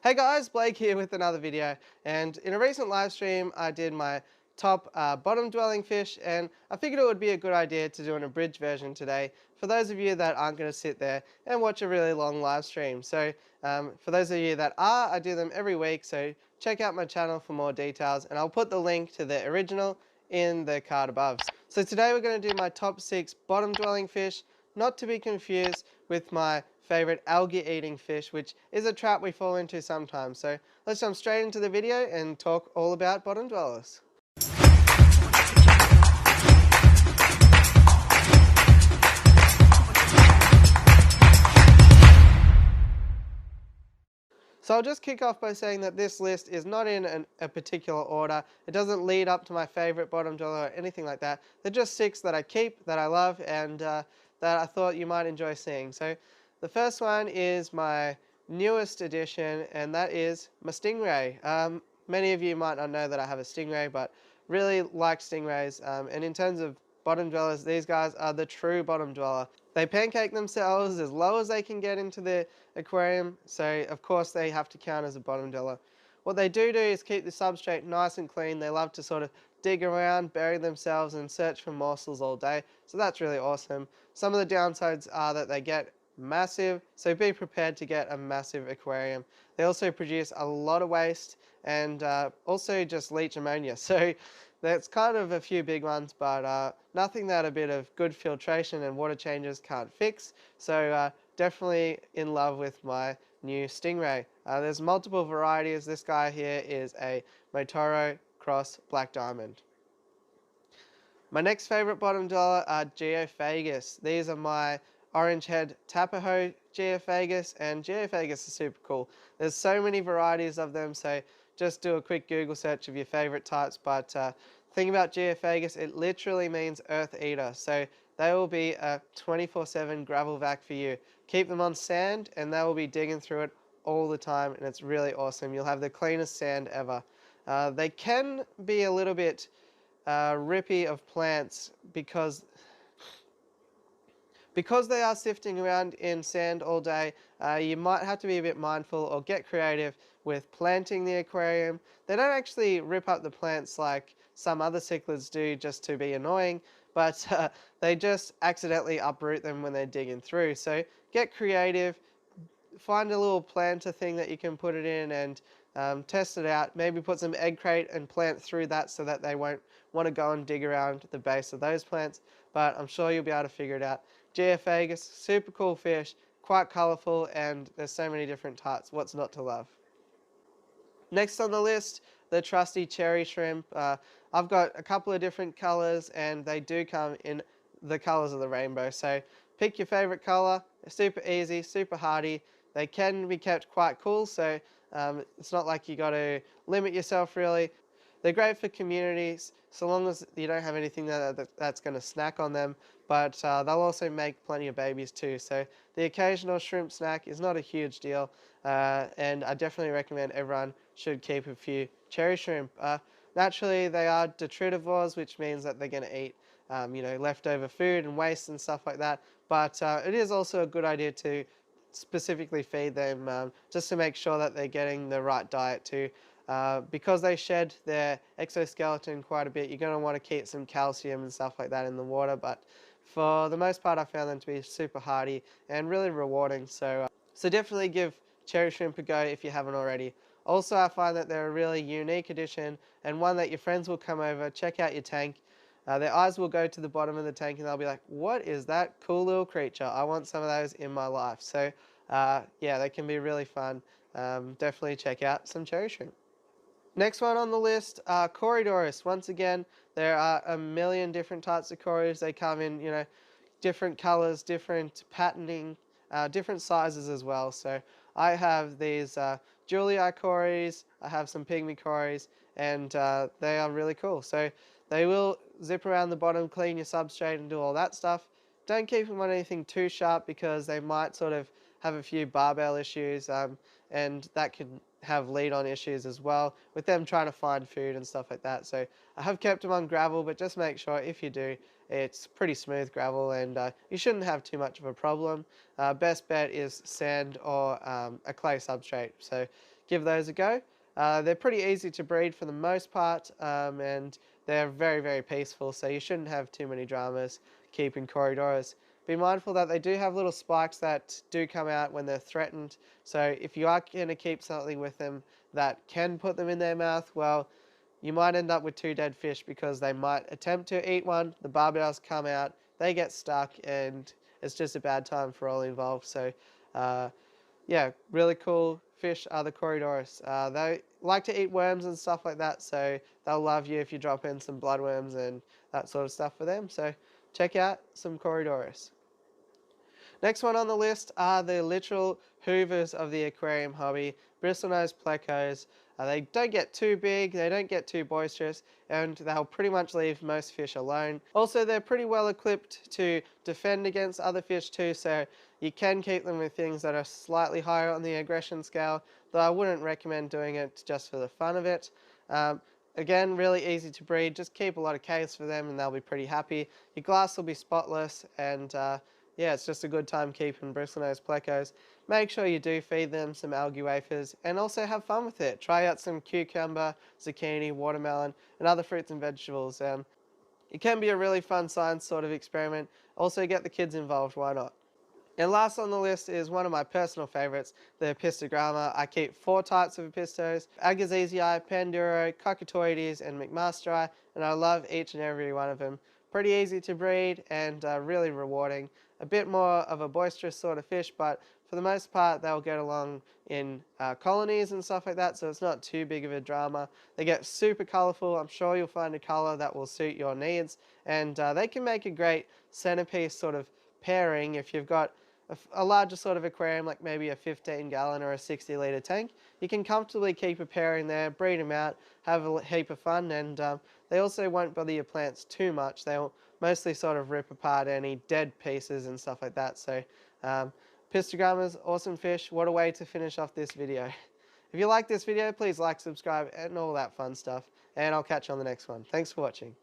Hey guys, Blake here with another video, and in a recent live stream I did my top bottom dwelling fish, and I figured it would be a good idea to do an abridged version today for those of you that aren't going to sit there and watch a really long live stream. So for those of you that are, I do them every week, so check out my channel for more details, and I'll put the link to the original in the card above. So today we're going to do my top 6 bottom dwelling fish, not to be confused with my favorite algae eating fish, which is a trap we fall into sometimes. So let's jump straight into the video and talk all about bottom dwellers. So I'll just kick off by saying that this list is not in a particular order. It doesn't lead up to my favorite bottom dweller or anything like that. They're just 6 that I keep, that I love, and that I thought you might enjoy seeing. So the first one is my newest addition, and that is my stingray. Many of you might not know that I have a stingray, but really like stingrays. And in terms of bottom dwellers, these guys are the true bottom dweller. They pancake themselves as low as they can get into the aquarium, so of course they have to count as a bottom dweller. What they do is keep the substrate nice and clean. They love to sort of dig around, bury themselves, and search for morsels all day, so that's really awesome. Some of the downsides are that they get massive, so be prepared to get a massive aquarium. They also produce a lot of waste and also just leach ammonia, so that's kind of a few big ones, but nothing that a bit of good filtration and water changes can't fix. So definitely in love with my new stingray. There's multiple varieties. This guy here is a Motoro Cross Black Diamond. My next favorite bottom dweller are Geophagus. These are my orange head Taphoe Geophagus, and Geophagus is super cool. There's so many varieties of them, so just do a quick Google search of your favorite types. But the thing about Geophagus, it literally means earth eater, so they will be a 24/7 gravel vac for you. Keep them on sand and they will be digging through it all the time, and it's really awesome. You'll have the cleanest sand ever. They can be a little bit rippy of plants because they are sifting around in sand all day. You might have to be a bit mindful or get creative with planting the aquarium. They don't actually rip up the plants like some other cichlids do just to be annoying, but they just accidentally uproot them when they're digging through. So get creative, find a little planter thing that you can put it in and test it out. Maybe put some egg crate and plant through that so that they won't want to go and dig around the base of those plants, but I'm sure you'll be able to figure it out. Geophagus, super cool fish, quite colourful, and there's so many different types. What's not to love? Next on the list, the trusty cherry shrimp. I've got a couple of different colours, and they do come in the colours of the rainbow. So pick your favourite colour. They're super easy, super hardy. They can be kept quite cool, so it's not like you got to limit yourself really. They're great for communities, so long as you don't have anything that's going to snack on them, but they'll also make plenty of babies too. So the occasional shrimp snack is not a huge deal, and I definitely recommend everyone should keep a few cherry shrimp. Naturally, they are detritivores, which means that they're going to eat leftover food and waste and stuff like that, but it is also a good idea to specifically feed them just to make sure that they're getting the right diet too. Because they shed their exoskeleton quite a bit, you're going to want to keep some calcium and stuff like that in the water, but for the most part I found them to be super hardy and really rewarding, so definitely give cherry shrimp a go if you haven't already. Also, I find that they're a really unique addition and one that your friends will come over, check out your tank, their eyes will go to the bottom of the tank and they'll be like, what is that cool little creature? I want some of those in my life. So yeah, they can be really fun. Definitely check out some cherry shrimp. Next one on the list, Corydoras. Once again, there are a million different types of cories. They come in, different colors, different patterning, different sizes as well. So I have these jewelry eye cories, I have some pygmy cories, and they are really cool. So they will zip around the bottom, clean your substrate and do all that stuff. Don't keep them on anything too sharp because they might sort of have a few barbell issues, and that can have lead-on issues as well with them trying to find food and stuff like that. So I have kept them on gravel, but just make sure if you do, it's pretty smooth gravel and you shouldn't have too much of a problem. Best bet is sand or a clay substrate. So give those a go. They're pretty easy to breed for the most part, and they're very, very peaceful, so you shouldn't have too many dramas keeping Corydoras. Be mindful that they do have little spikes that do come out when they're threatened, so if you are going to keep something with them that can put them in their mouth, well, you might end up with 2 dead fish because they might attempt to eat one, the barbudas come out, they get stuck, and it's just a bad time for all involved. So yeah, really cool fish are the Corydoras. They like to eat worms and stuff like that, so they'll love you if you drop in some bloodworms and that sort of stuff for them. So check out some Corydoras. Next one on the list are the literal hoovers of the aquarium hobby, Bristlenose Plecos. They don't get too big, they don't get too boisterous, and they'll pretty much leave most fish alone. Also, they're pretty well equipped to defend against other fish too, so you can keep them with things that are slightly higher on the aggression scale, though I wouldn't recommend doing it just for the fun of it. Again, really easy to breed, just keep a lot of caves for them and they'll be pretty happy. Your glass will be spotless, and yeah, it's just a good time keeping Bristlenose Plecos. Make sure you do feed them some algae wafers and also have fun with it. Try out some cucumber, zucchini, watermelon, and other fruits and vegetables. It can be a really fun science sort of experiment. Also get the kids involved, why not? And last on the list is one of my personal favorites, the Apistogramma. I keep 4 types of Apistos: Agassizii, Panduro, Cocytoides, and McMasteri, and I love each and every one of them. Pretty easy to breed and really rewarding. A bit more of a boisterous sort of fish, but for the most part they'll get along in colonies and stuff like that, so it's not too big of a drama. They get super colourful. I'm sure you'll find a colour that will suit your needs, and they can make a great centerpiece sort of pairing if you've got a larger sort of aquarium, like maybe a 15-gallon or a 60-litre tank. You can comfortably keep a pair in there, breed them out, have a heap of fun, and they also won't bother your plants too much. They'll mostly sort of rip apart any dead pieces and stuff like that. So Apistogramma's awesome fish. What a way to finish off this video. If you like this video, please like, subscribe, and all that fun stuff, and I'll catch you on the next one. Thanks for watching.